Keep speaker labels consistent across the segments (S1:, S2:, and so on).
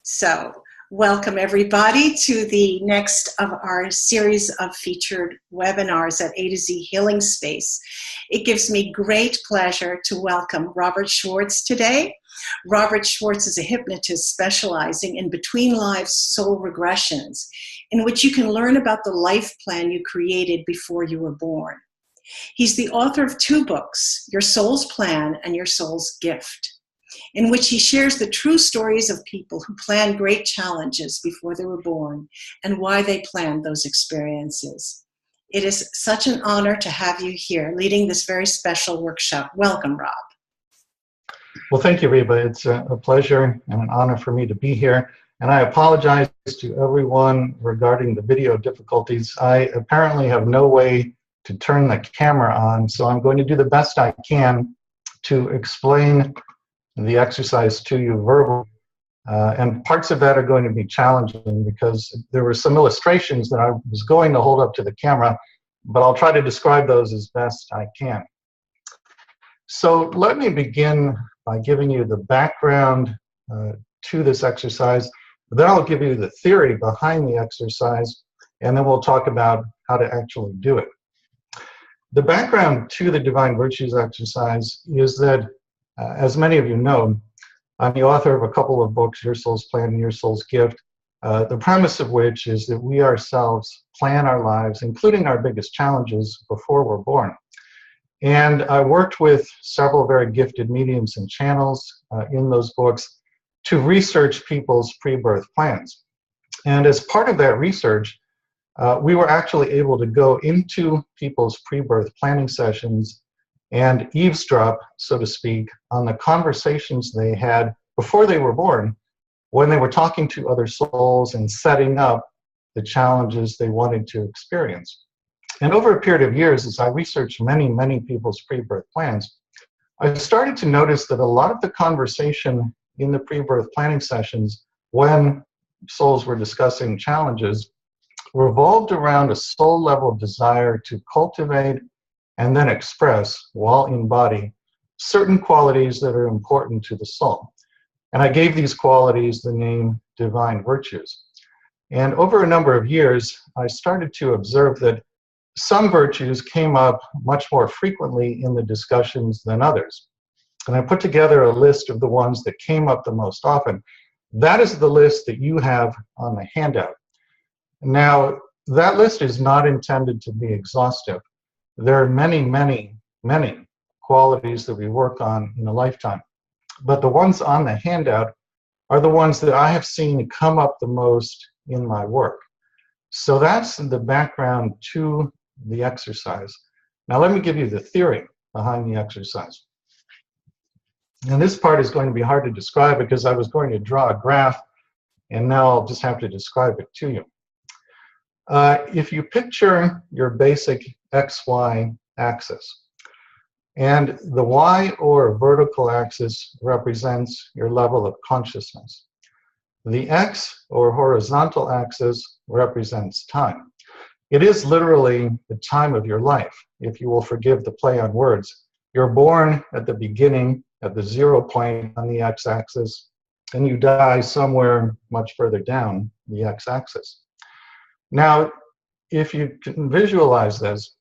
S1: So, welcome everybody to the next of our series of featured webinars at AtoZ Healing Space. It gives me great pleasure to welcome Robert Schwartz today. Robert Schwartz is a hypnotist specializing in between lives soul regressions, in which you can learn about the life plan you created before you were born. He's the author of 2 books, Your Soul's Plan and Your Soul's Gift, in which he shares the true stories of people who planned great challenges before they were born and why they planned those experiences. It is such an honor to have you here leading this very special workshop. Welcome, Rob.
S2: Well, thank you, Reba. It's a pleasure and an honor for me to be here. And I apologize to everyone regarding the video difficulties. I apparently have no way to turn the camera on, so I'm going to do the best I can to explain the exercise to you verbally. And parts of that are going to be challenging because there were some illustrations that I was going to hold up to the camera, but I'll try to describe those as best I can. So let me begin by giving you the background to this exercise. Then I'll give you the theory behind the exercise, and then we'll talk about how to actually do it. The background to the Divine Virtues exercise is that as many of you know, I'm the author of a couple of books, Your Soul's Plan and Your Soul's Gift, the premise of which is that we ourselves plan our lives, including our biggest challenges, before we're born. And I worked with several very gifted mediums and channels in those books to research people's pre-birth plans. And as part of that research, we were actually able to go into people's pre-birth planning sessions and eavesdrop, so to speak, on the conversations they had before they were born, when they were talking to other souls and setting up the challenges they wanted to experience. And over a period of years, as I researched many people's pre-birth plans, I started to notice that a lot of the conversation in the pre-birth planning sessions, when souls were discussing challenges, revolved around a soul-level desire to cultivate and then express, while in body, certain qualities that are important to the soul. And I gave these qualities the name Divine Virtues. And over a number of years, I started to observe that some virtues came up much more frequently in the discussions than others. And I put together a list of the ones that came up the most often. That is the list that you have on the handout. Now, that list is not intended to be exhaustive. There are many qualities that we work on in a lifetime. But the ones on the handout are the ones that I have seen come up the most in my work. So that's the background to the exercise. Now let me give you the theory behind the exercise. And this part is going to be hard to describe because I was going to draw a graph, and now I'll just have to describe it to you. If you picture your basic XY axis, and the Y or vertical axis represents your level of consciousness. The X or horizontal axis represents time. It is literally the time of your life, if you will forgive the play on words. You're born at the beginning, at the 0 point on the X-axis, and you die somewhere much further down the X-axis. Now, if you can visualize this,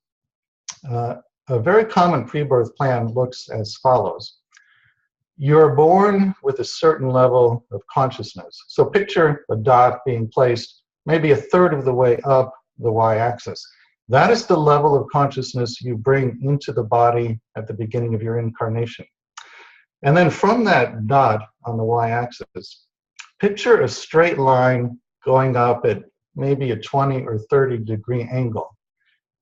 S2: a very common pre-birth plan looks as follows. You're born with a certain level of consciousness. So picture a dot being placed maybe 1/3 of the way up the Y-axis. That is the level of consciousness you bring into the body at the beginning of your incarnation. And then from that dot on the Y-axis, picture a straight line going up at maybe a 20 or 30 degree angle.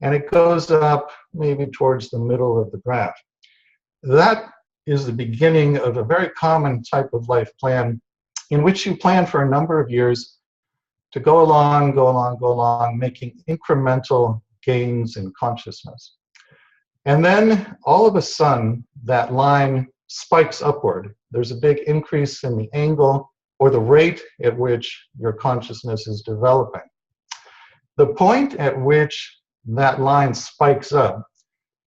S2: And it goes up maybe towards the middle of the graph. That is the beginning of a very common type of life plan in which you plan for a number of years to go along, making incremental gains in consciousness. And then all of a sudden, that line spikes upward. There's a big increase in the angle or the rate at which your consciousness is developing. The point at which that line spikes up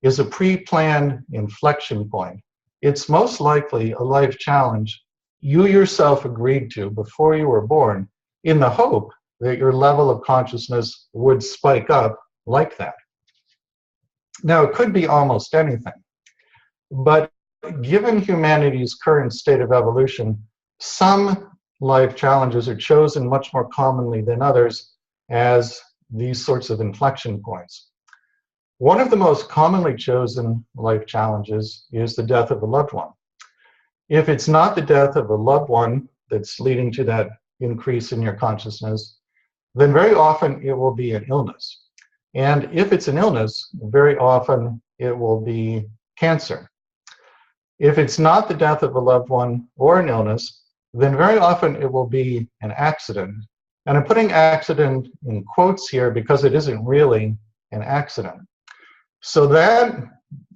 S2: is a pre-planned inflection point. It's most likely a life challenge you yourself agreed to before you were born, in the hope that your level of consciousness would spike up like that. Now, it could be almost anything, but given humanity's current state of evolution, some life challenges are chosen much more commonly than others as these sorts of inflection points. One of the most commonly chosen life challenges is the death of a loved one. If it's not the death of a loved one that's leading to that increase in your consciousness, then very often it will be an illness. And if it's an illness, very often it will be cancer. If it's not the death of a loved one or an illness, then very often it will be an accident. And I'm putting accident in quotes here because it isn't really an accident. So that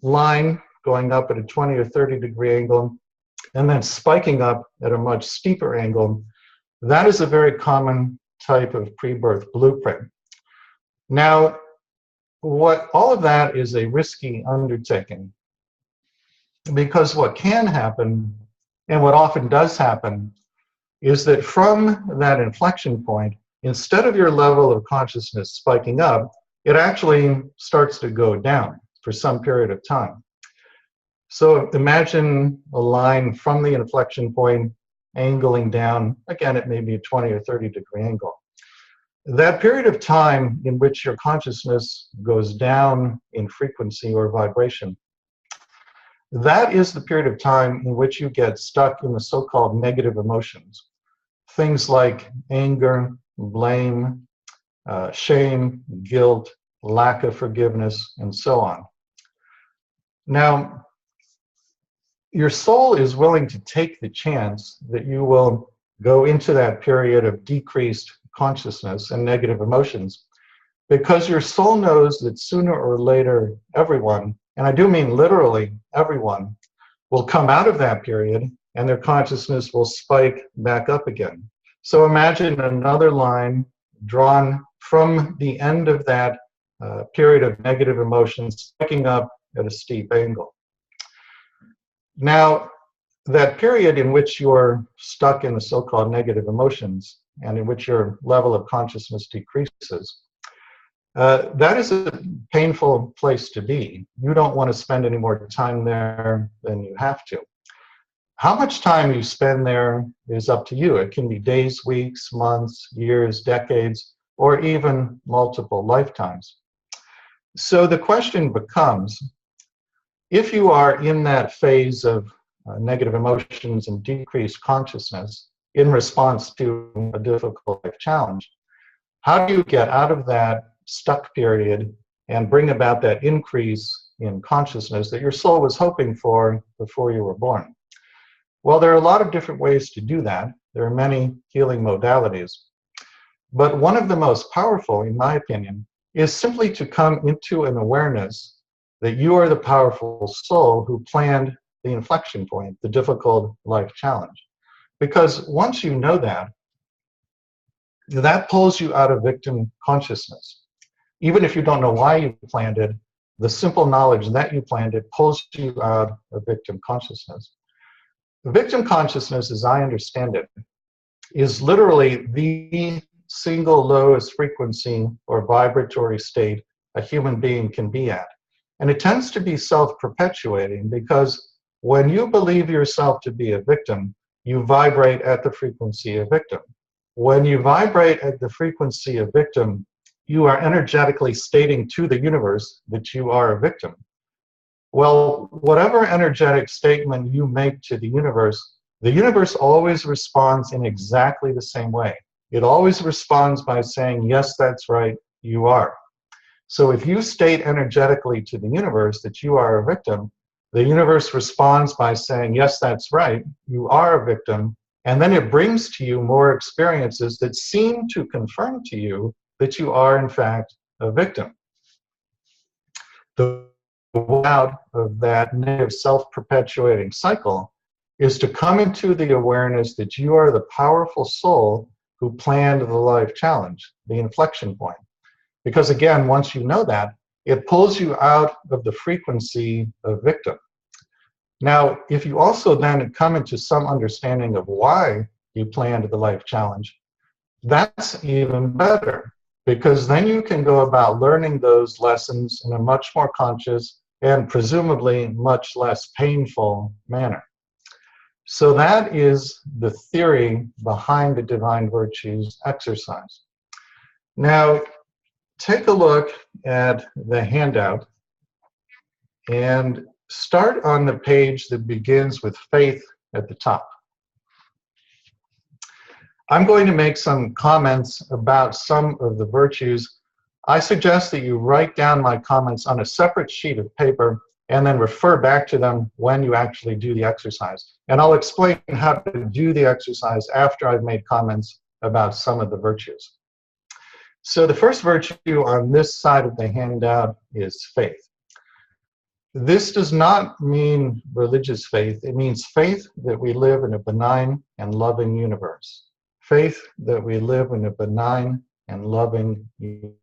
S2: line going up at a 20 or 30 degree angle and then spiking up at a much steeper angle, that is a very common type of pre-birth blueprint. Now, all of that is a risky undertaking, because what can happen, and what often does happen, is that from that inflection point, instead of your level of consciousness spiking up, it actually starts to go down for some period of time. So imagine a line from the inflection point angling down, again, it may be a 20 or 30 degree angle. That period of time in which your consciousness goes down in frequency or vibration, that is the period of time in which you get stuck in the so-called negative emotions. Things like anger, blame, shame, guilt, lack of forgiveness, and so on. Now, your soul is willing to take the chance that you will go into that period of decreased consciousness and negative emotions, because your soul knows that sooner or later everyone, and I do mean literally everyone, will come out of that period and their consciousness will spike back up again. So imagine another line drawn from the end of that period of negative emotions, spiking up at a steep angle. Now, that period in which you're stuck in the so-called negative emotions and in which your level of consciousness decreases, that is a painful place to be. You don't want to spend any more time there than you have to. How much time you spend there is up to you. It can be days, weeks, months, years, decades, or even multiple lifetimes. So the question becomes, if you are in that phase of negative emotions and decreased consciousness in response to a difficult life challenge, how do you get out of that stuck period and bring about that increase in consciousness that your soul was hoping for before you were born? Well, there are a lot of different ways to do that. There are many healing modalities. But one of the most powerful, in my opinion, is simply to come into an awareness that you are the powerful soul who planned the inflection point, the difficult life challenge. Because once you know that, that pulls you out of victim consciousness. Even if you don't know why you planned it, the simple knowledge that you planned it pulls you out of victim consciousness. Victim consciousness, as I understand it, is literally the single lowest frequency or vibratory state a human being can be at. And it tends to be self-perpetuating, because when you believe yourself to be a victim, you vibrate at the frequency of victim. When you vibrate at the frequency of victim, you are energetically stating to the universe that you are a victim. Well, whatever energetic statement you make to the universe always responds in exactly the same way. It always responds by saying, yes, that's right, you are. So if you state energetically to the universe that you are a victim, the universe responds by saying, yes, that's right, you are a victim, and then it brings to you more experiences that seem to confirm to you that you are, in fact, a victim. The way out of that negative self-perpetuating cycle is to come into the awareness that you are the powerful soul who planned the life challenge, the inflection point. Because again, once you know that, it pulls you out of the frequency of victim. Now, if you also then come into some understanding of why you planned the life challenge, that's even better, because then you can go about learning those lessons in a much more conscious and presumably much less painful manner. So that is the theory behind the Divine Virtues exercise. Now, take a look at the handout and start on the page that begins with faith at the top. I'm going to make some comments about some of the virtues. I suggest that you write down my comments on a separate sheet of paper and then refer back to them when you actually do the exercise. And I'll explain how to do the exercise after I've made comments about some of the virtues. So the first virtue on this side of the handout is faith. This does not mean religious faith. It means faith that we live in a benign and loving universe. Faith that we live in a benign and loving universe.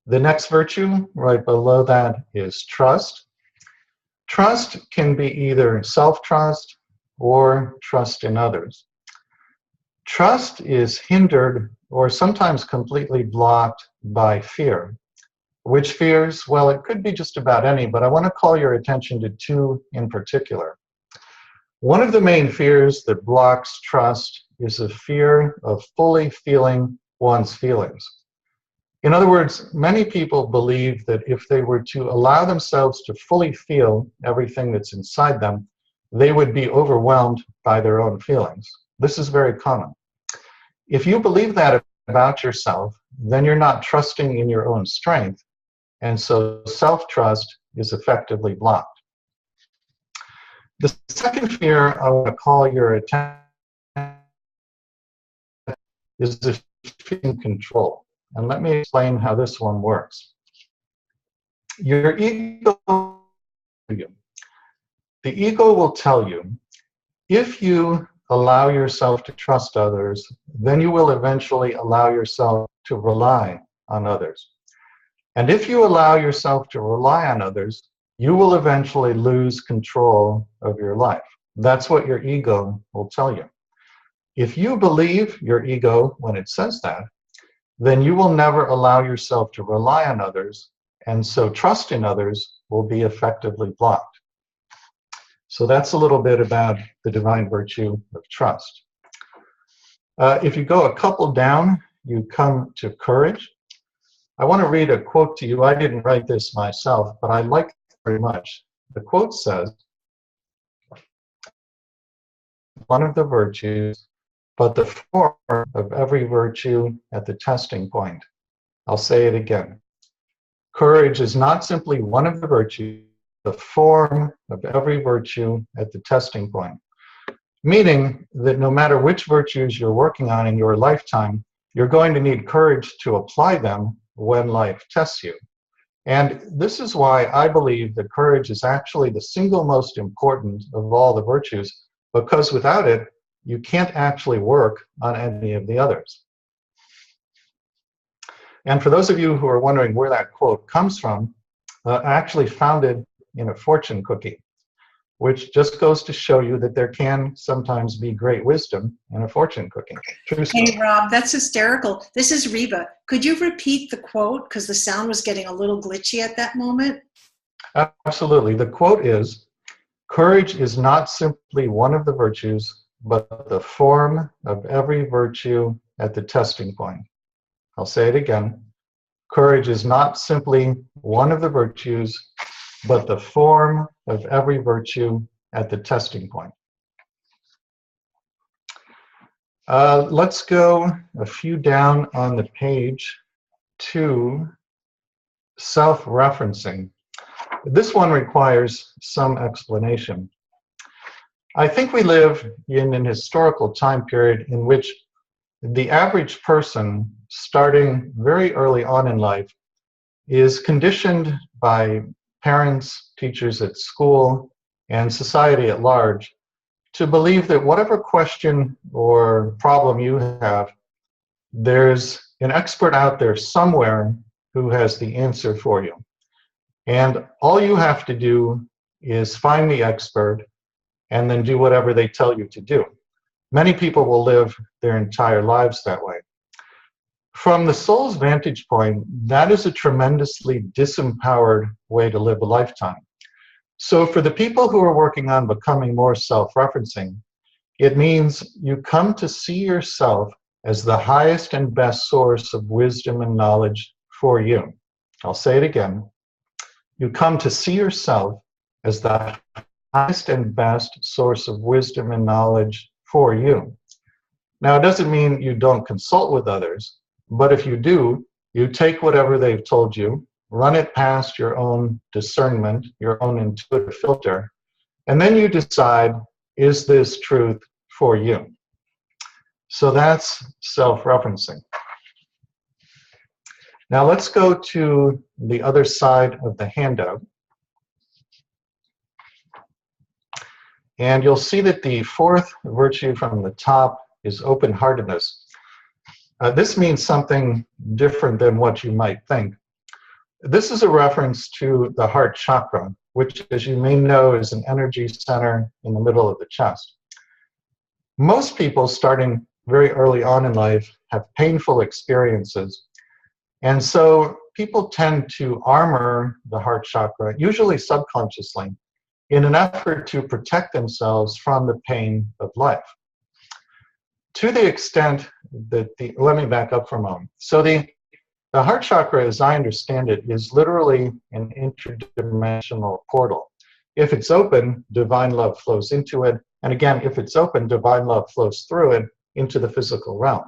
S2: The next virtue right below that is trust. Trust can be either self-trust or trust in others. Trust is hindered or sometimes completely blocked by fear. Which fears? Well, it could be just about any, but I want to call your attention to two in particular. One of the main fears that blocks trust is a fear of fully feeling one's feelings. In other words, many people believe that if they were to allow themselves to fully feel everything that's inside them, they would be overwhelmed by their own feelings. This is very common. If you believe that about yourself, then you're not trusting in your own strength, and so self-trust is effectively blocked. The second fear I want to call your attention is the fear of control. And let me explain how this one works. Your ego, the ego will tell you, if you allow yourself to trust others, then you will eventually allow yourself to rely on others. And if you allow yourself to rely on others, you will eventually lose control of your life. That's what your ego will tell you. If you believe your ego when it says that, then you will never allow yourself to rely on others, and so trust in others will be effectively blocked. So that's a little bit about the divine virtue of trust. If you go a couple down, you come to courage. I want to read a quote to you. I didn't write this myself, but I like it very much. The quote says, "One of the virtues, but the form of every virtue at the testing point." I'll say it again. Courage is not simply one of the virtues, the form of every virtue at the testing point. Meaning that no matter which virtues you're working on in your lifetime, you're going to need courage to apply them when life tests you. And this is why I believe that courage is actually the single most important of all the virtues, because without it, you can't actually work on any of the others. And for those of you who are wondering where that quote comes from, I actually found it in a fortune cookie, which just goes to show you that there can sometimes be great wisdom in a fortune cookie. True story.
S1: Hey, Rob, that's hysterical. This is Reba. Could you repeat the quote? Because the sound was getting a little glitchy at that moment.
S2: Absolutely. The quote is, "Courage is not simply one of the virtues, but the form of every virtue at the testing point." I'll say it again. Courage is not simply one of the virtues, but the form of every virtue at the testing point. Let's go a few down on the page to self-referencing. This one requires some explanation. I think we live in an historical time period in which the average person, starting very early on in life, is conditioned by parents, teachers at school, and society at large to believe that whatever question or problem you have, there's an expert out there somewhere who has the answer for you. And all you have to do is find the expert and then do whatever they tell you to do. Many people will live their entire lives that way. From the soul's vantage point, that is a tremendously disempowered way to live a lifetime. So for the people who are working on becoming more self-referencing, it means you come to see yourself as the highest and best source of wisdom and knowledge for you. I'll say it again. You come to see yourself as the highest and best source of wisdom and knowledge for you. Now, it doesn't mean you don't consult with others, but if you do, you take whatever they've told you, run it past your own discernment, your own intuitive filter, and then you decide, is this truth for you? So that's self-referencing. Now let's go to the other side of the handout. And you'll see that the fourth virtue from the top is open-heartedness. This means something different than what you might think. This is a reference to the heart chakra, which, as you may know, is an energy center in the middle of the chest. Most people, starting very early on in life, have painful experiences. And so people tend to armor the heart chakra, usually subconsciously, in an effort to protect themselves from the pain of life. To the extent that let me back up for a moment. So the heart chakra, as I understand it, is literally an interdimensional portal. If it's open, divine love flows into it. And again, if it's open, divine love flows through it into the physical realm.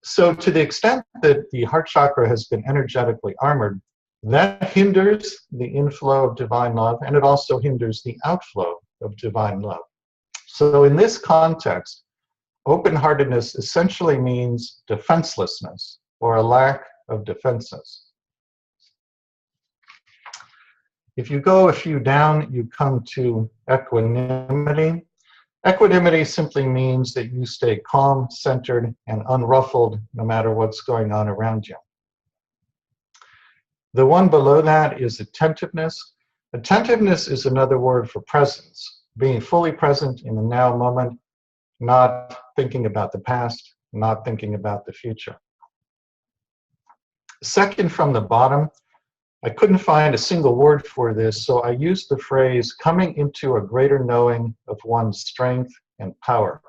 S2: So to the extent that the heart chakra has been energetically armored, that hinders the inflow of divine love, and it also hinders the outflow of divine love. So in this context, open-heartedness essentially means defenselessness, or a lack of defenses. If you go a few down, you come to equanimity. Equanimity simply means that you stay calm, centered, and unruffled no matter what's going on around you. The one below that is attentiveness. Attentiveness is another word for presence, being fully present in the now moment, not thinking about the past, not thinking about the future. Second from the bottom, I couldn't find a single word for this, so I used the phrase coming into a greater knowing of one's strength and power.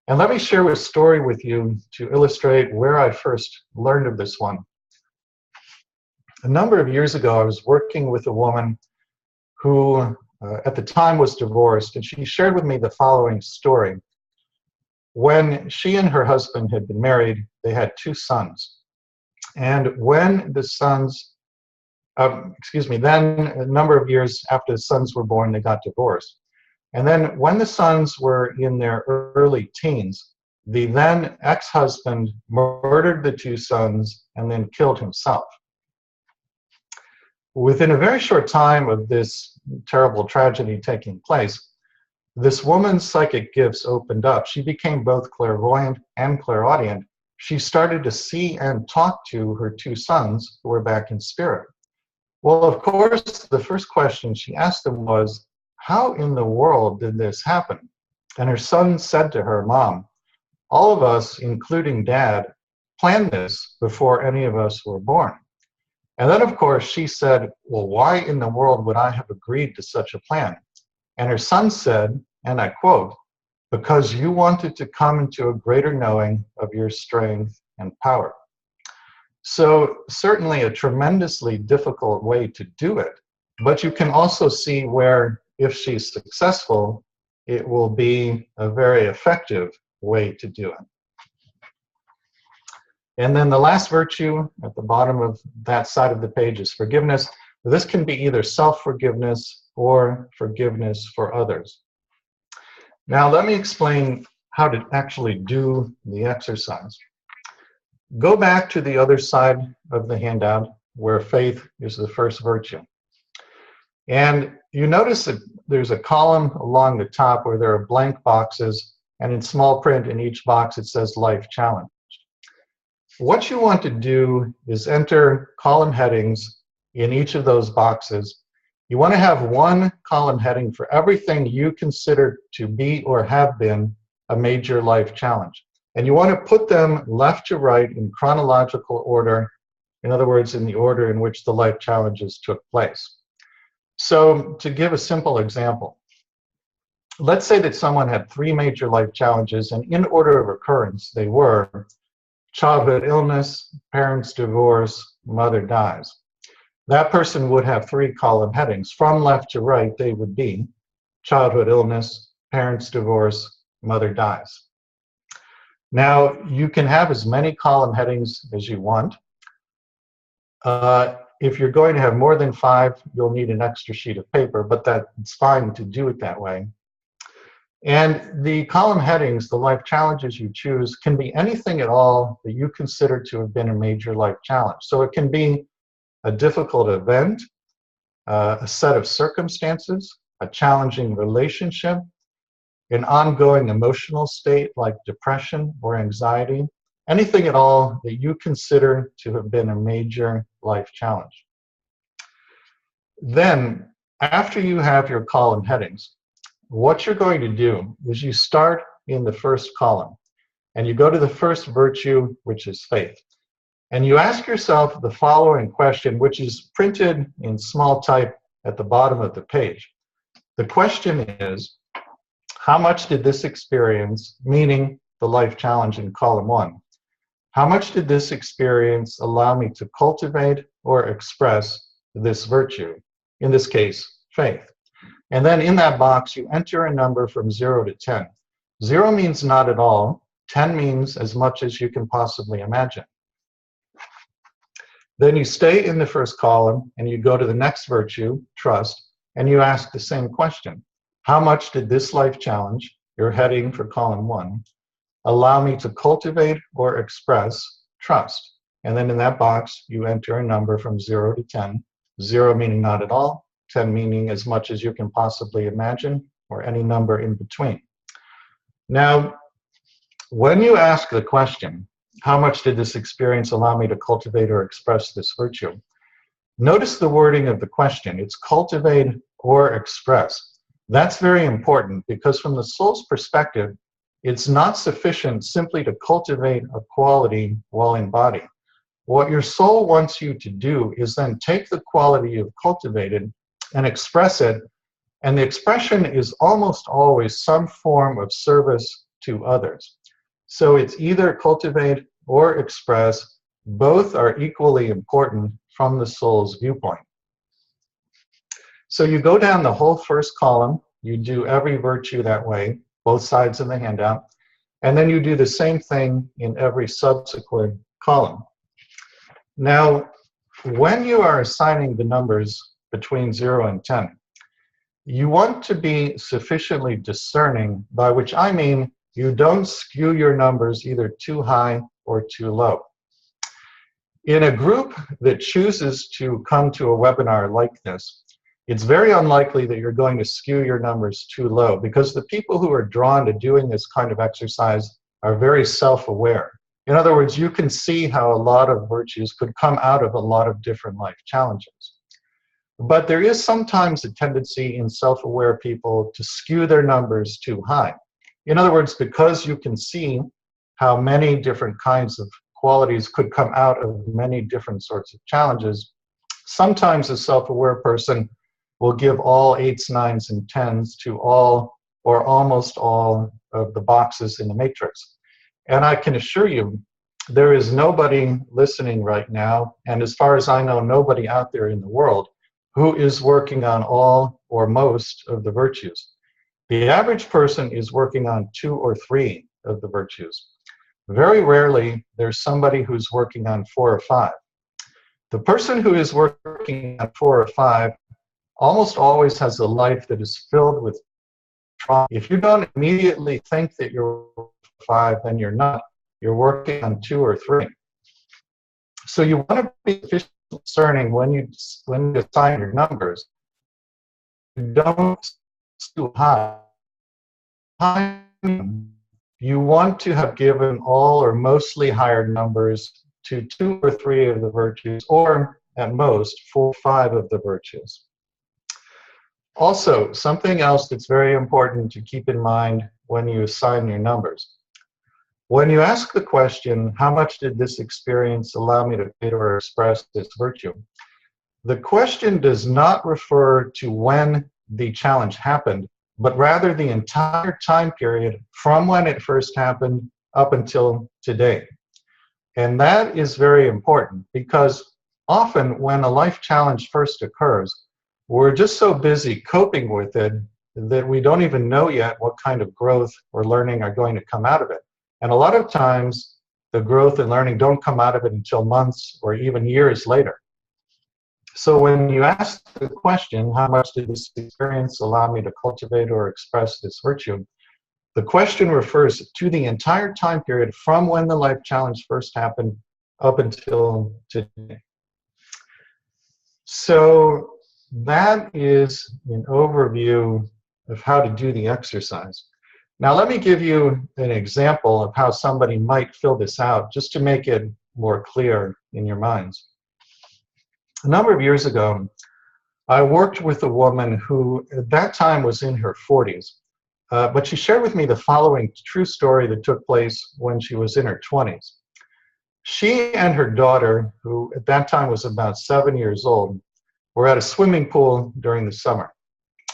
S2: And let me share a story with you to illustrate where I first learned of this one. A number of years ago, I was working with a woman who at the time was divorced, and she shared with me the following story. When she and her husband had been married, they had 2 sons. And when the sons, then a number of years after the sons were born, they got divorced. And then when the sons were in their early teens, the then ex-husband murdered the 2 sons and then killed himself. Within a very short time of this terrible tragedy taking place, this woman's psychic gifts opened up. She became both clairvoyant and clairaudient. She started to see and talk to her 2 sons who were back in spirit. Well, of course, the first question she asked them was, how in the world did this happen? And her son said to her, Mom, all of us, including Dad, planned this before any of us were born. And then, of course, she said, well, why in the world would I have agreed to such a plan? And her son said, and I quote, because you wanted to come into a greater knowing of your strength and power. So certainly a tremendously difficult way to do it, but you can also see where, if she's successful, it will be a very effective way to do it. And then the last virtue at the bottom of that side of the page is forgiveness. This can be either self-forgiveness or forgiveness for others. Now let me explain how to actually do the exercise. Go back to the other side of the handout where faith is the first virtue. And you notice that there's a column along the top where there are blank boxes, and in small print in each box it says Life Challenge. What you want to do is enter column headings in each of those boxes, you want to have one column heading for everything you consider to be or have been a major life challenge. And you want to put them left to right in chronological order, in other words, in the order in which the life challenges took place. So to give a simple example, let's say that someone had 3 major life challenges, and in order of occurrence, they were childhood illness, parents divorce, mother dies. That person would have 3 column headings. From left to right, they would be childhood illness, parents divorce, mother dies. Now, you can have as many column headings as you want. If you're going to have more than 5, you'll need an extra sheet of paper, but that's fine to do it that way. And the column headings, the life challenges you choose, can be anything at all that you consider to have been a major life challenge. So it can be a difficult event, a set of circumstances, a challenging relationship, an ongoing emotional state like depression or anxiety, anything at all that you consider to have been a major life challenge. Then, after you have your column headings, what you're going to do is you start in the first column, and you go to the first virtue, which is faith. And you ask yourself the following question, which is printed in small type at the bottom of the page. The question is, how much did this experience, meaning the life challenge in column 1, how much did this experience allow me to cultivate or express this virtue, in this case, faith? And then in that box, you enter a number from 0 to 10. 0 means not at all. 10 means as much as you can possibly imagine. Then you stay in the first column and you go to the next virtue, trust, and you ask the same question. How much did this life challenge, your heading for column 1, allow me to cultivate or express trust? And then in that box, you enter a number from 0 to 10. 0 meaning not at all, 10 meaning as much as you can possibly imagine, or any number in between. Now, when you ask the question, how much did this experience allow me to cultivate or express this virtue? Notice the wording of the question. It's cultivate or express. That's very important because from the soul's perspective, it's not sufficient simply to cultivate a quality while in body. What your soul wants you to do is then take the quality you've cultivated and express it, and the expression is almost always some form of service to others. So it's either cultivate or express. Both are equally important from the soul's viewpoint. So you go down the whole first column, you do every virtue that way, both sides of the handout, and then you do the same thing in every subsequent column. Now, when you are assigning the numbers between 0 and 10, you want to be sufficiently discerning, by which I mean you don't skew your numbers either too high or too low. In a group that chooses to come to a webinar like this, it's very unlikely that you're going to skew your numbers too low because the people who are drawn to doing this kind of exercise are very self-aware. In other words, you can see how a lot of virtues could come out of a lot of different life challenges. But there is sometimes a tendency in self-aware people to skew their numbers too high. In other words, because you can see how many different kinds of qualities could come out of many different sorts of challenges, sometimes a self-aware person will give all 8s, 9s, and 10s to all or almost all of the boxes in the matrix. And I can assure you, there is nobody listening right now, and as far as I know, nobody out there in the world who is working on all or most of the virtues. The average person is working on 2 or 3 of the virtues. Very rarely, there's somebody who's working on 4 or 5. The person who is working on 4 or 5 almost always has a life that is filled with trauma. If you don't immediately think that you're 5, then you're not. You're working on 2 or 3. So you want to be sufficiently discerning when you assign your numbers. Don't too high. You want to have given all or mostly higher numbers to 2 or 3 of the virtues, or at most 4 or 5 of the virtues. Also, something else that's very important to keep in mind when you assign your numbers. When you ask the question, how much did this experience allow me to fit or express this virtue? The question does not refer to when the challenge happened, but rather the entire time period from when it first happened up until today. And that is very important because often when a life challenge first occurs, we're just so busy coping with it that we don't even know yet what kind of growth or learning are going to come out of it. And a lot of times, the growth and learning don't come out of it until months or even years later. So when you ask the question, how much did this experience allow me to cultivate or express this virtue? The question refers to the entire time period from when the life challenge first happened up until today. So that is an overview of how to do the exercise. Now let me give you an example of how somebody might fill this out, just to make it more clear in your minds. A number of years ago, I worked with a woman who at that time was in her 40s, but she shared with me the following true story that took place when she was in her 20s. She and her daughter, who at that time was about 7 years old, were at a swimming pool during the summer.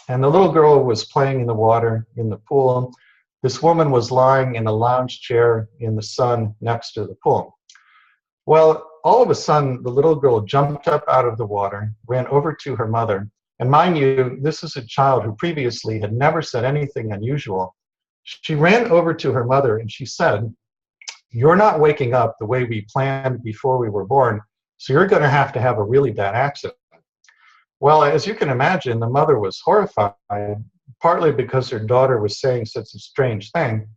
S2: And the little girl was playing in the water in the pool. This woman was lying in a lounge chair in the sun next to the pool. Well, all of a sudden, the little girl jumped up out of the water, ran over to her mother. And mind you, this is a child who previously had never said anything unusual. She ran over to her mother and she said, "You're not waking up the way we planned before we were born, so you're going to have a really bad accident." Well, as you can imagine, the mother was horrified, partly because her daughter was saying such a strange thing,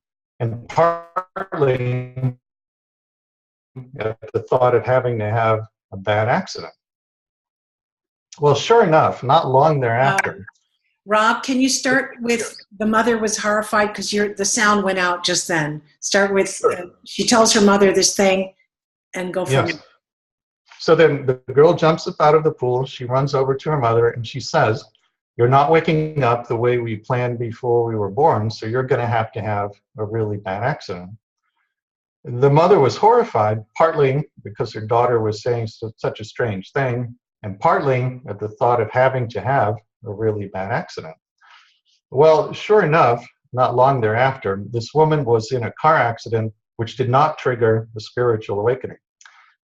S2: and partly at the thought of having to have a bad accident. Well, sure enough, not long thereafter.
S1: Rob, can you start with the mother was horrified because the sound went out just then? Start with, she tells her mother this thing and go from there.
S2: So then the girl jumps up out of the pool, she runs over to her mother and she says, "You're not waking up the way we planned before we were born, so you're going to have a really bad accident." The mother was horrified, partly because her daughter was saying such a strange thing, and partly at the thought of having to have a really bad accident. Well, sure enough, not long thereafter, this woman was in a car accident which did not trigger the spiritual awakening.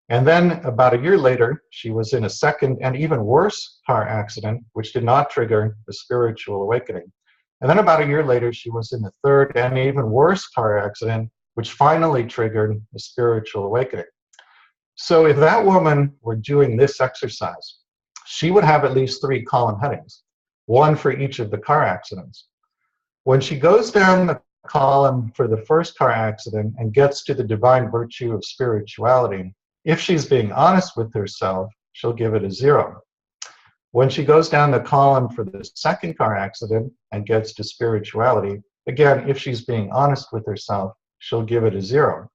S2: And then about a year later, she was in a second and even worse car accident, which did not trigger the spiritual awakening. And then about a year later, she was in a third and even worse car accident, which finally triggered the spiritual awakening. So if that woman were doing this exercise, she would have at least 3 column headings, 1 for each of the car accidents. When she goes down the column for the first car accident and gets to the divine virtue of spirituality, if she's being honest with herself, she'll give it a 0. When she goes down the column for the second car accident and gets to spirituality, again, if she's being honest with herself, she'll give it a 0.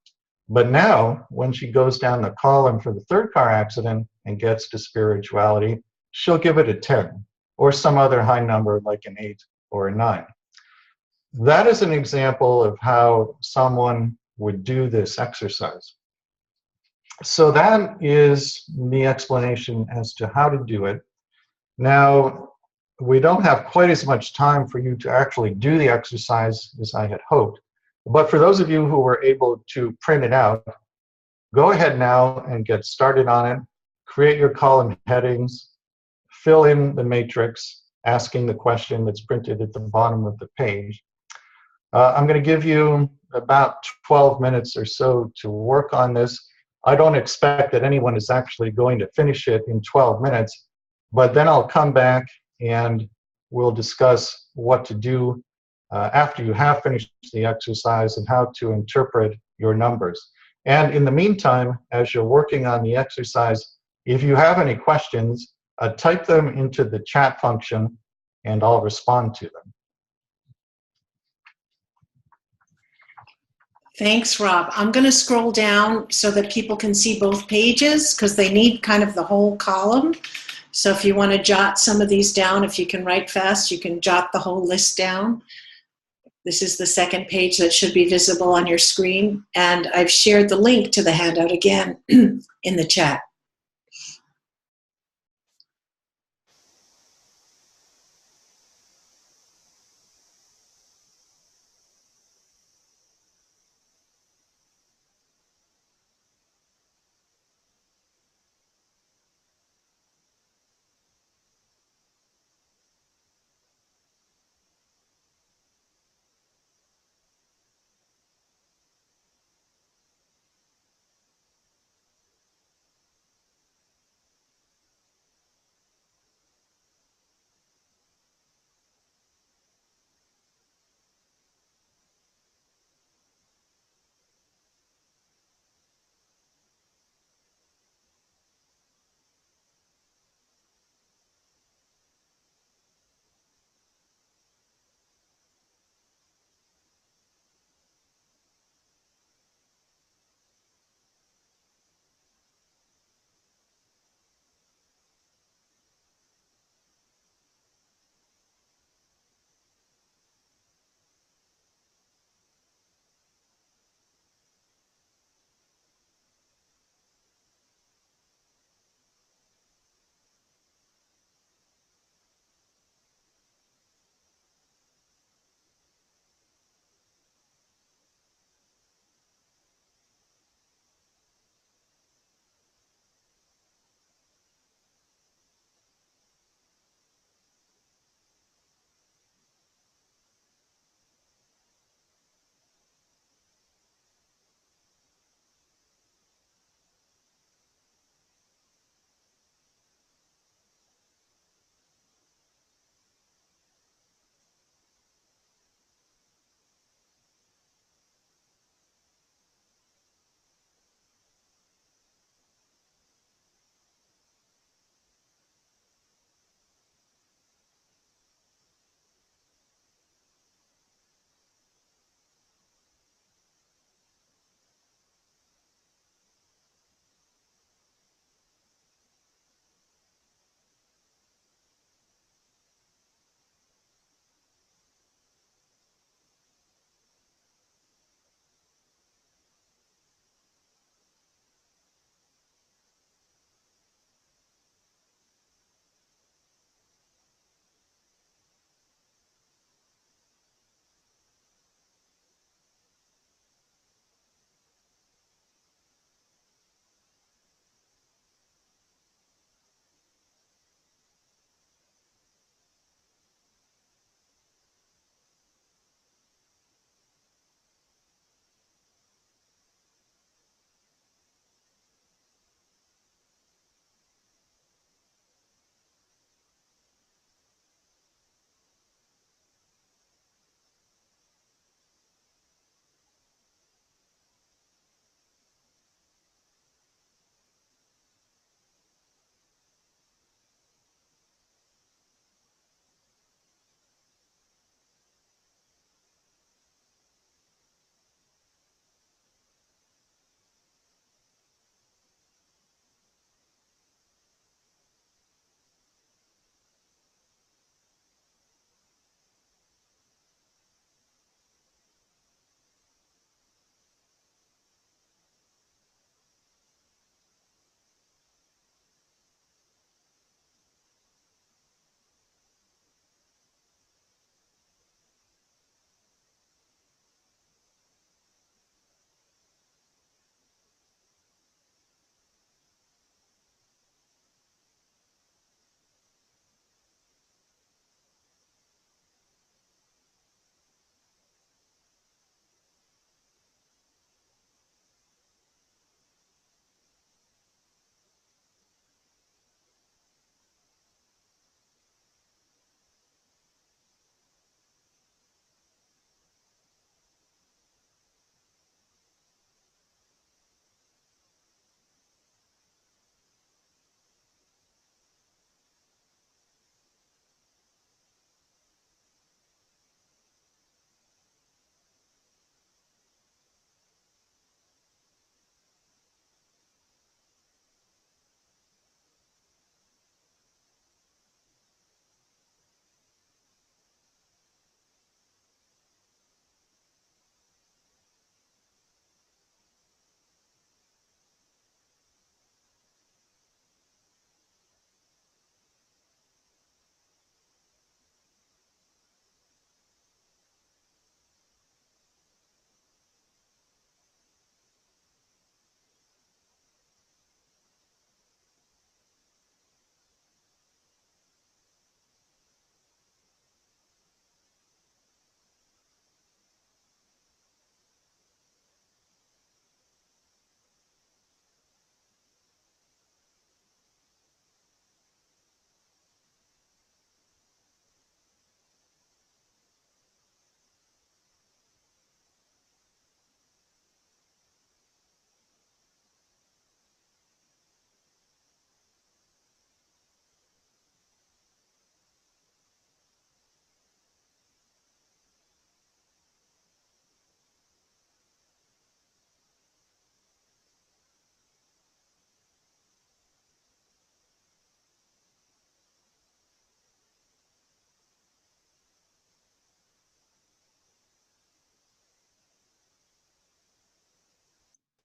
S2: But now, when she goes down the column for the third car accident and gets to spirituality, she'll give it a 10, or some other high number like an 8 or a 9. That is an example of how someone would do this exercise. So that is the explanation as to how to do it. Now, we don't have quite as much time for you to actually do the exercise as I had hoped. But for those of you who were able to print it out, go ahead now and get started on it. Create your column headings. Fill in the matrix, asking the question that's printed at the bottom of the page. I'm going to give you about 12 minutes or so to work on this. I don't expect that anyone is actually going to finish it in 12 minutes, but then I'll come back and we'll discuss what to do after you have finished the exercise and how to interpret your numbers. And in the meantime, as you're working on the exercise, if you have any questions, type them into the chat function and I'll respond to them.
S1: Thanks, Rob. I'm going to scroll down so that people can see both pages because they need kind of the whole column. So if you want to jot some of these down, if you can write fast, you can jot the whole list down. This is the second page that should be visible on your screen. And I've shared the link to the handout again in the chat.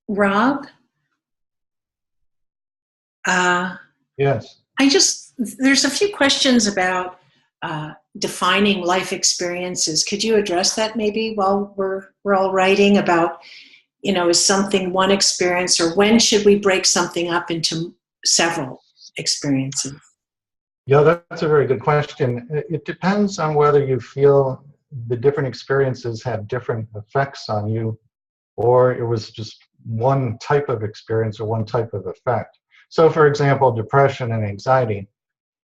S1: Rob,
S2: Yes.
S1: there's a few questions about defining life experiences. Could you address that maybe while we're all writing about, is something one experience, or when should we break something up into several experiences?
S2: Yeah, that's a very good question. It depends on whether you feel the different experiences had different effects on you, or it was just one type of experience or one type of effect. So, for example, depression and anxiety,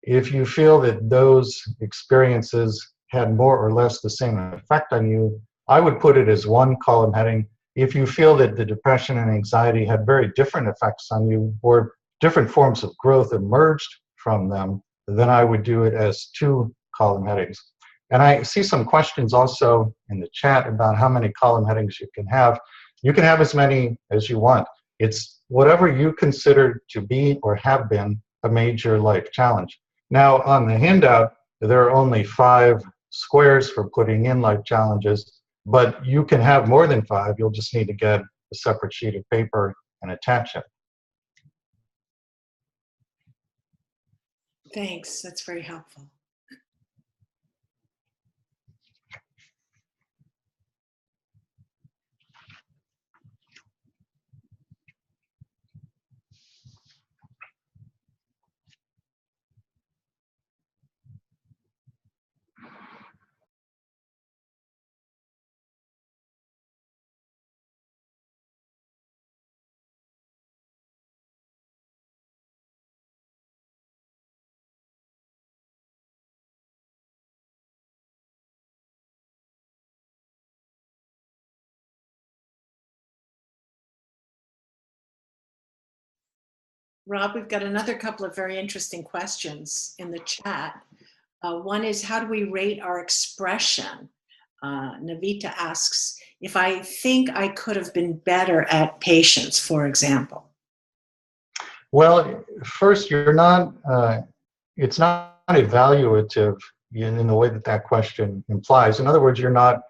S2: if you feel that those experiences had more or less the same effect on you, I would put it as one column heading. If you feel that the depression and anxiety had very different effects on you, or different forms of growth emerged from them, then I would do it as two column headings. And I see some questions also in the chat about how many column headings you can have. You can have as many as you want. It's whatever you consider to be or have been a major life challenge. Now, on the handout, there are only 5 squares for putting in life challenges, but you can have more than 5. You'll just need to get a separate sheet of paper and attach it.
S1: Thanks, that's very helpful. Rob, we've got another couple of very interesting questions in the chat. One is, how do we rate our expression? Navita asks, if I think I could have been better at patience, for example.
S2: Well, first, it's not evaluative in the way that question implies. In other words, you're not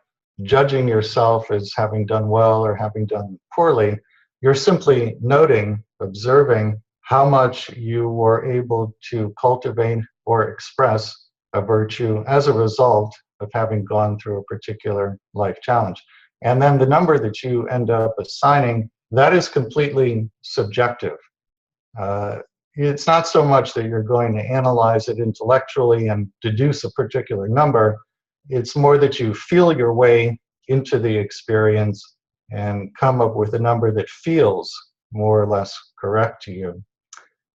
S2: judging yourself as having done well or having done poorly. You're simply noting, observing how much you were able to cultivate or express a virtue as a result of having gone through a particular life challenge. And then the number that you end up assigning, that is completely subjective. It's not so much that you're going to analyze it intellectually and deduce a particular number. It's more that you feel your way into the experience and come up with a number that feels more or less correct to you.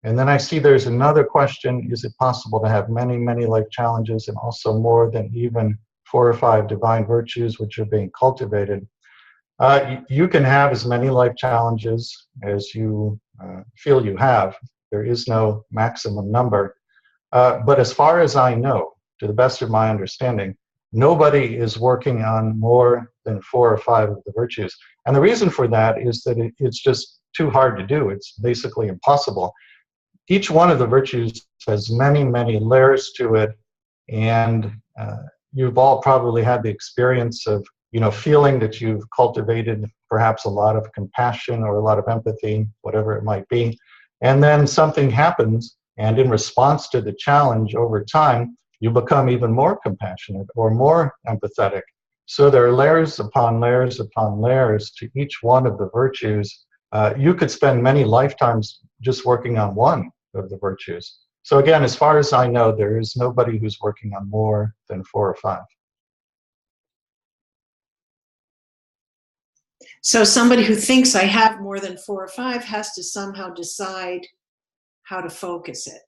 S2: And then I see there's another question: is it possible to have many, many life challenges and also more than even 4 or 5 divine virtues which are being cultivated? You can have as many life challenges as you feel you have. There is no maximum number. But as far as I know, to the best of my understanding, nobody is working on more than 4 or 5 of the virtues. And the reason for that is that it's just too hard to do. It's basically impossible. Each one of the virtues has many, many layers to it. And you've all probably had the experience of feeling that you've cultivated perhaps a lot of compassion or a lot of empathy, whatever it might be. And then something happens, and in response to the challenge over time, you become even more compassionate or more empathetic. So there are layers upon layers upon layers to each one of the virtues. You could spend many lifetimes just working on one of the virtues. So again, as far as I know, there is nobody who's working on more than 4 or 5.
S1: So somebody who thinks I have more than 4 or 5 has to somehow decide how to focus it.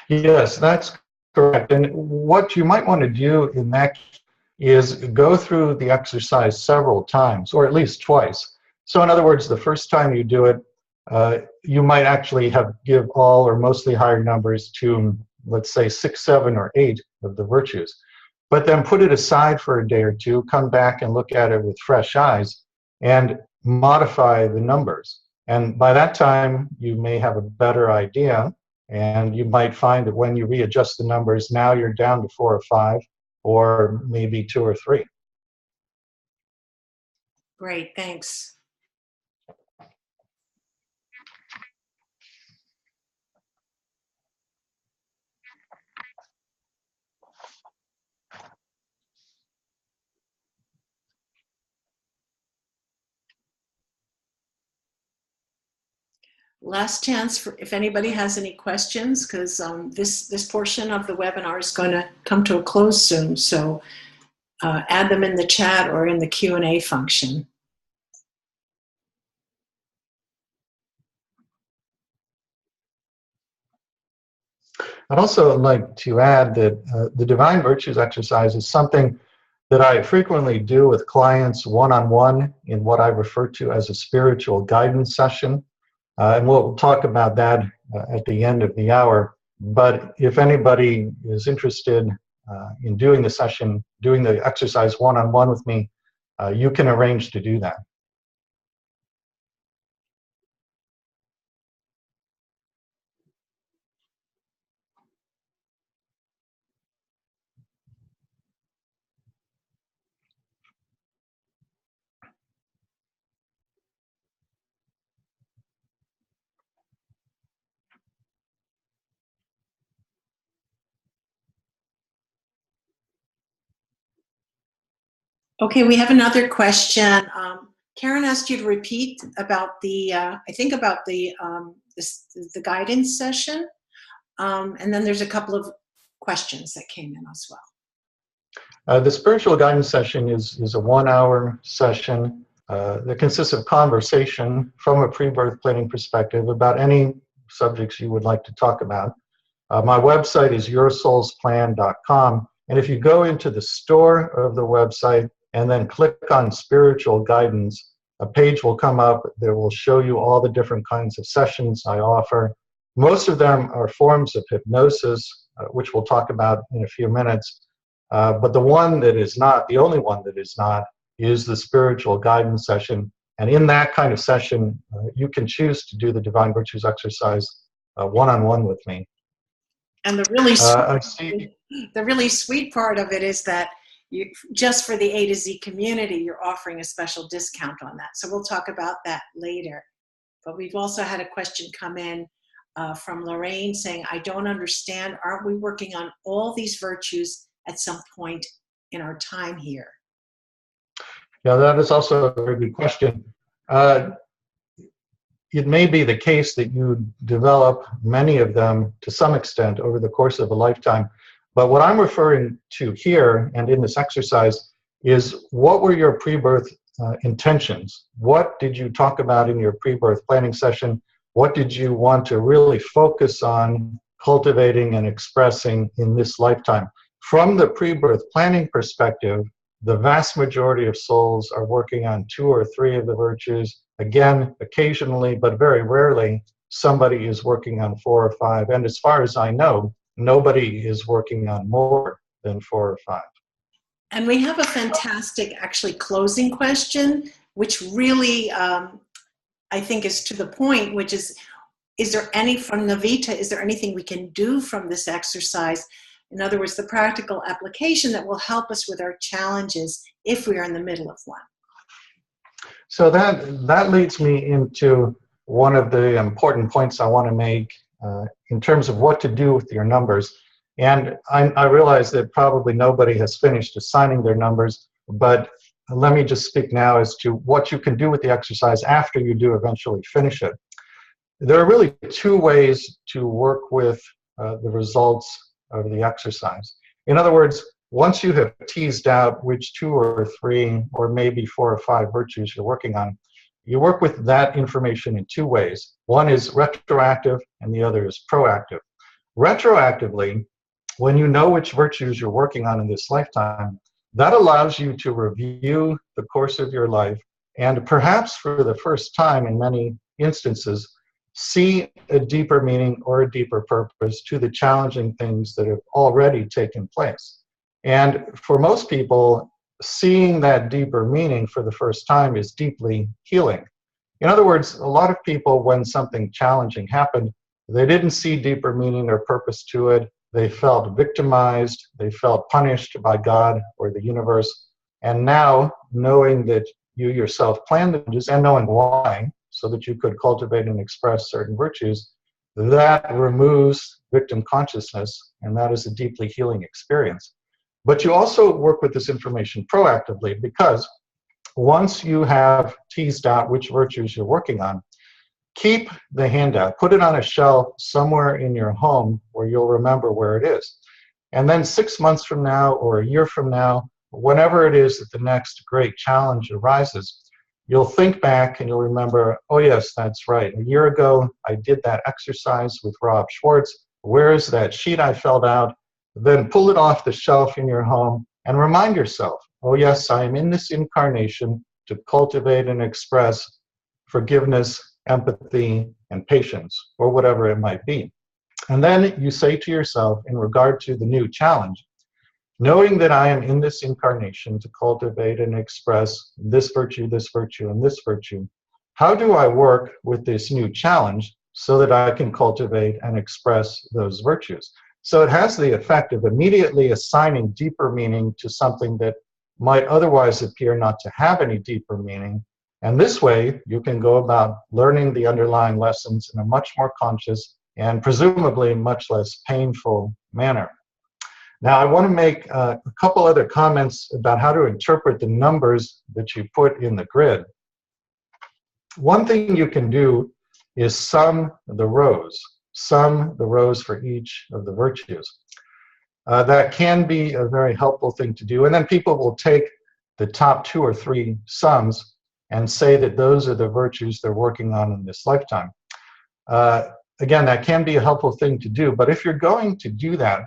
S2: Yes, that's correct. And what you might want to do in that is go through the exercise several times, or at least twice. So in other words, the first time you do it, you might actually give all or mostly higher numbers to, let's say, 6, 7, or 8 of the virtues. But then put it aside for a day or two, come back and look at it with fresh eyes, and modify the numbers. And by that time, you may have a better idea, and you might find that when you readjust the numbers, now you're down to 4 or 5, or maybe 2 or 3.
S1: Great, thanks. last chance for if anybody has any questions, because this portion of the webinar is going to come to a close soon. So add them in the chat or in the Q&A function.
S2: I'd also like to add that the Divine Virtues exercise is something that I frequently do with clients one-on-one in what I refer to as a spiritual guidance session. And we'll talk about that at the end of the hour. But if anybody is interested in doing the session, doing the exercise one-on-one with me, you can arrange to do that.
S1: Okay, we have another question. Karen asked you to repeat about the, I think about the guidance session, and then there's a couple of questions that came in as well.
S2: The spiritual guidance session is a 1-hour session that consists of conversation from a pre-birth planning perspective about any subjects you would like to talk about. My website is yoursoulsplan.com, and if you go into the store of the website and then click on spiritual guidance, a page will come up that will show you all the different kinds of sessions I offer. Most of them are forms of hypnosis, which we'll talk about in a few minutes. But the one that is not, the only one that is not, is the spiritual guidance session. And in that kind of session, you can choose to do the Divine Virtues exercise one-on-one with me.
S1: And the really sweet part of it is that just for the AtoZ community, you're offering a special discount on that. So we'll talk about that later. But we've also had a question come in from Lorraine saying, I don't understand, aren't we working on all these virtues at some point in our time here?
S2: Yeah, that is also a very good question. It may be the case that you develop many of them to some extent over the course of a lifetime. But what I'm referring to here and in this exercise is, what were your pre-birth intentions? What did you talk about in your pre-birth planning session? What did you want to really focus on cultivating and expressing in this lifetime? From the pre-birth planning perspective, the vast majority of souls are working on 2 or 3 of the virtues. Again, occasionally, but very rarely, somebody is working on 4 or 5. And as far as I know, nobody is working on more than 4 or 5.
S1: And we have a fantastic, actually, closing question, which really, I think, is to the point, which is there any, from Navita, is there anything we can do from this exercise? In other words, the practical application that will help us with our challenges if we are in the middle of one.
S2: So that leads me into one of the important points I want to make in terms of what to do with your numbers. And I realize that probably nobody has finished assigning their numbers, but let me just speak now as to what you can do with the exercise after you do eventually finish it. There are really 2 ways to work with the results of the exercise. In other words, once you have teased out which 2 or 3 or maybe 4 or 5 virtues you're working on, you work with that information in 2 ways. One is retroactive and the other is proactive. Retroactively, when you know which virtues you're working on in this lifetime, that allows you to review the course of your life and perhaps for the first time in many instances, see a deeper meaning or a deeper purpose to the challenging things that have already taken place. And for most people, seeing that deeper meaning for the first time is deeply healing. In other words, a lot of people, when something challenging happened, they didn't see deeper meaning or purpose to it. They felt victimized. They felt punished by God or the universe. And now, knowing that you yourself planned the changes and knowing why, so that you could cultivate and express certain virtues, that removes victim consciousness, and that is a deeply healing experience. But you also work with this information proactively, because once you have teased out which virtues you're working on, keep the handout, put it on a shelf somewhere in your home where you'll remember where it is. And then 6 months from now or a year from now, whenever it is that the next great challenge arises, you'll think back and you'll remember, oh yes, that's right. A year ago, I did that exercise with Rob Schwartz. Where is that sheet I filled out? Then pull it off the shelf in your home and remind yourself, oh yes, I am in this incarnation to cultivate and express forgiveness, empathy, and patience, or whatever it might be. And then you say to yourself, in regard to the new challenge, knowing that I am in this incarnation to cultivate and express this virtue, and this virtue, how do I work with this new challenge so that I can cultivate and express those virtues? So it has the effect of immediately assigning deeper meaning to something that might otherwise appear not to have any deeper meaning. And this way, you can go about learning the underlying lessons in a much more conscious and presumably much less painful manner. Now, I want to make a couple other comments about how to interpret the numbers that you put in the grid. One thing you can do is sum the rows for each of the virtues. That can be a very helpful thing to do, and then people will take the top 2 or 3 sums and say that those are the virtues they're working on in this lifetime. Again, that can be a helpful thing to do, but if you're going to do that,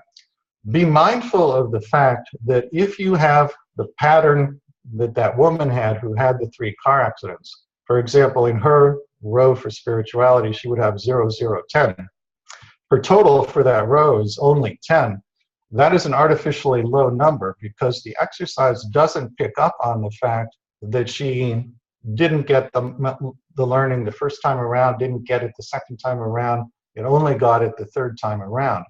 S2: be mindful of the fact that if you have the pattern that that woman had who had the 3 car accidents, for example, in her row for spirituality, she would have 0, 0, 10. Her total for that row is only 10. That is an artificially low number because the exercise doesn't pick up on the fact that she didn't get the learning the first time around, didn't get it the second time around, it only got it the third time around.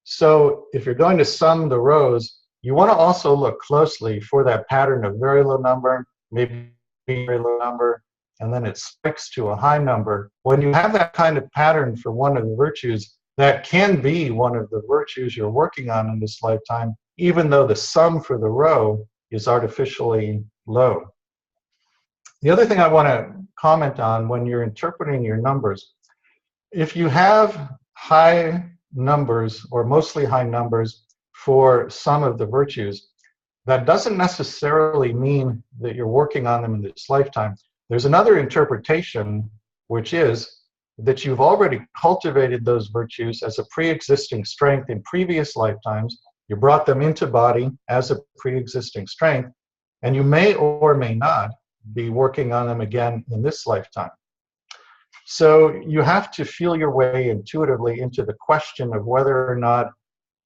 S2: So if you're going to sum the rows, you want to also look closely for that pattern of very low number, maybe very low number, and then it spikes to a high number. When you have that kind of pattern for one of the virtues, that can be one of the virtues you're working on in this lifetime, even though the sum for the row is artificially low. The other thing I want to comment on when you're interpreting your numbers, if you have high numbers or mostly high numbers for some of the virtues, that doesn't necessarily mean that you're working on them in this lifetime. There's another interpretation, which is that you've already cultivated those virtues as a pre-existing strength in previous lifetimes. You brought them into body as a pre-existing strength, and you may or may not be working on them again in this lifetime. So you have to feel your way intuitively into the question of whether or not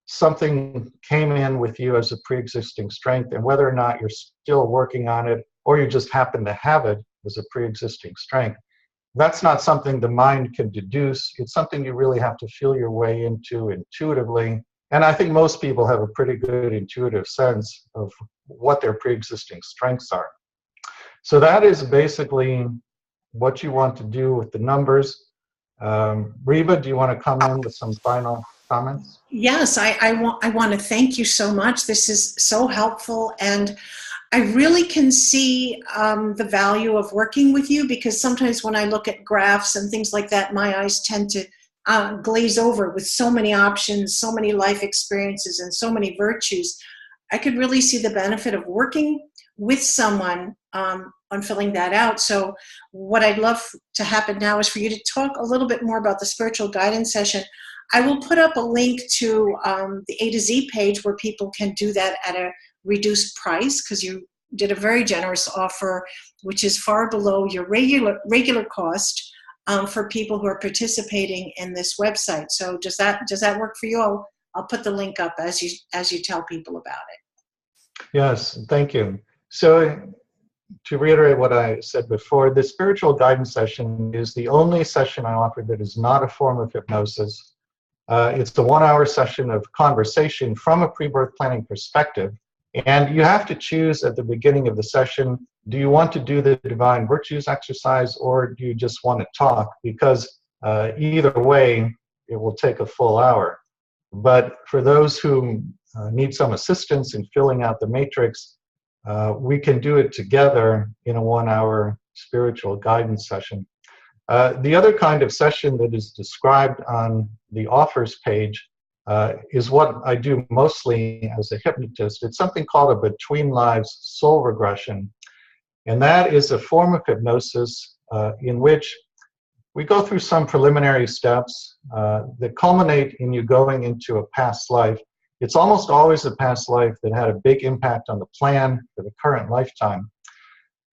S2: something came in with you as a pre-existing strength and whether or not you're still working on it or you just happen to have it as a pre-existing strength. That's not something the mind can deduce. It's something you really have to feel your way into intuitively. And I think most people have a pretty good intuitive sense of what their pre-existing strengths are. So that is basically what you want to do with the numbers. Reba, do you want to come in with some final comments?
S1: Yes, I want to thank you so much. This is so helpful, and I really can see the value of working with you, because sometimes when I look at graphs and things like that, my eyes tend to glaze over with so many options, so many life experiences, and so many virtues. I could really see the benefit of working with someone on filling that out. So what I'd love to happen now is for you to talk a little bit more about the spiritual guidance session. I will put up a link to the AtoZ page where people can do that at a reduced price, because you did a very generous offer, which is far below your regular cost for people who are participating in this website. So does that work for you? I'll put the link up as you tell people about it.
S2: Yes, thank you. So to reiterate what I said before, the spiritual guidance session is the only session I offer that is not a form of hypnosis. It's the 1-hour session of conversation from a pre-birth planning perspective. And you have to choose at the beginning of the session, do you want to do the divine virtues exercise or do you just want to talk? Because either way, it will take a full hour. But for those who need some assistance in filling out the matrix, we can do it together in a 1-hour spiritual guidance session. The other kind of session that is described on the offers page is what I do mostly as a hypnotist. It's something called a between lives soul regression. And that is a form of hypnosis in which we go through some preliminary steps that culminate in you going into a past life. It's almost always a past life that had a big impact on the plan for the current lifetime.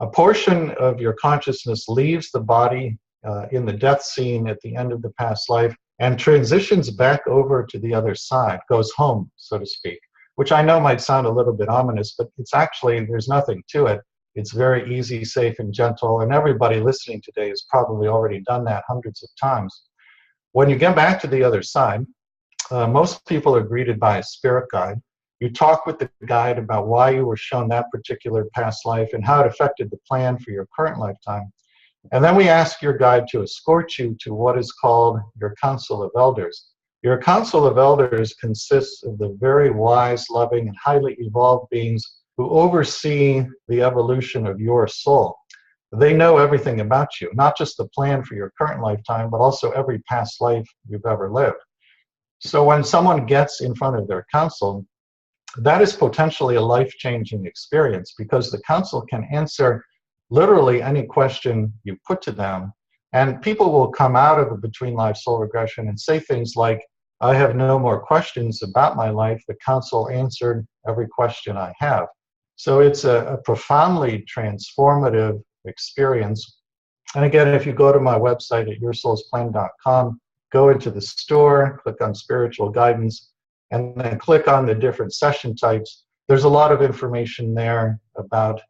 S2: A portion of your consciousness leaves the body in the death scene at the end of the past life and transitions back over to the other side, goes home, so to speak, which I know might sound a little bit ominous, but it's actually, there's nothing to it. It's very easy, safe, and gentle, and everybody listening today has probably already done that hundreds of times. When you get back to the other side, most people are greeted by a spirit guide. You talk with the guide about why you were shown that particular past life and how it affected the plan for your current lifetime. And then we ask your guide to escort you to what is called your Council of Elders. Your Council of Elders consists of the very wise, loving, and highly evolved beings who oversee the evolution of your soul. They know everything about you, not just the plan for your current lifetime, but also every past life you've ever lived. So when someone gets in front of their council, that is potentially a life-changing experience because the council can answer literally any question you put to them. And people will come out of a between life soul regression and say things like, I have no more questions about my life. The council answered every question I have. So it's a profoundly transformative experience. And again, if you go to my website at yoursoulsplan.com, go into the store, click on spiritual guidance, and then click on the different session types. There's a lot of information there about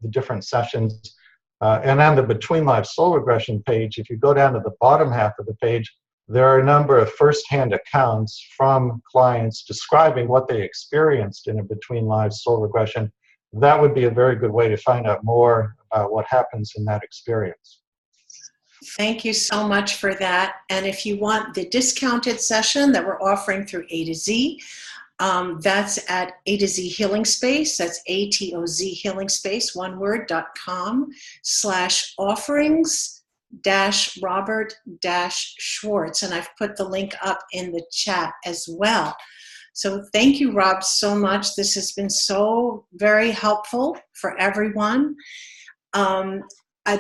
S2: the different sessions. And on the Between Life Soul Regression page, if you go down to the bottom half of the page, there are a number of first-hand accounts from clients describing what they experienced in a Between Lives Soul Regression. That would be a very good way to find out more about what happens in that experience.
S1: Thank you so much for that. And if you want the discounted session that we're offering through AtoZ, that's at AtoZ Healing Space. That's AtoZ Healing Space, one word, .com/offerings-Robert-Schwartz. And I've put the link up in the chat as well. So thank you, Rob, so much. This has been so very helpful for everyone.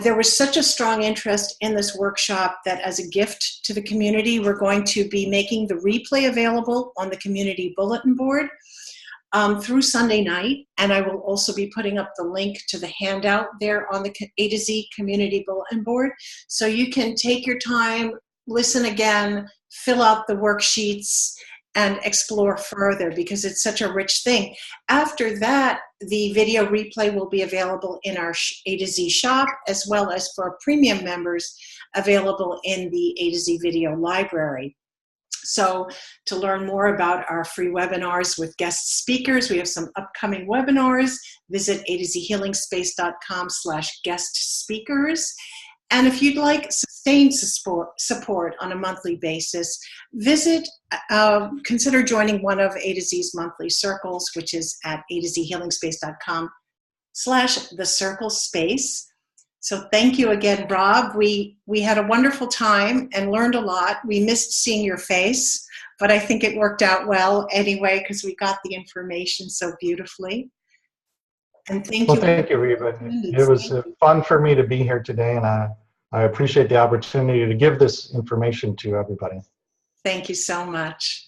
S1: There was such a strong interest in this workshop that as a gift to the community, we're going to be making the replay available on the community bulletin board through Sunday night. And I will also be putting up the link to the handout there on the AtoZ community bulletin board. So you can take your time, listen again, fill out the worksheets, and explore further because it's such a rich thing. After that, the video replay will be available in our AtoZ shop as well as for our premium members available in the AtoZ video library. So to learn more about our free webinars with guest speakers, we have some upcoming webinars. Visit AtoZHealingSpace.com/guest speakers. And if you'd like sustained support on a monthly basis, consider joining one of AtoZ's monthly circles, which is at AtoZHealingSpace.com/thecirclespace. So thank you again, Rob. We had a wonderful time and learned a lot. We missed seeing your face, but I think it worked out well anyway because we got the information so beautifully. And thank you.
S2: Well, thank you, Reba. It was fun for me to be here today, and I appreciate the opportunity to give this information to everybody.
S1: Thank you so much.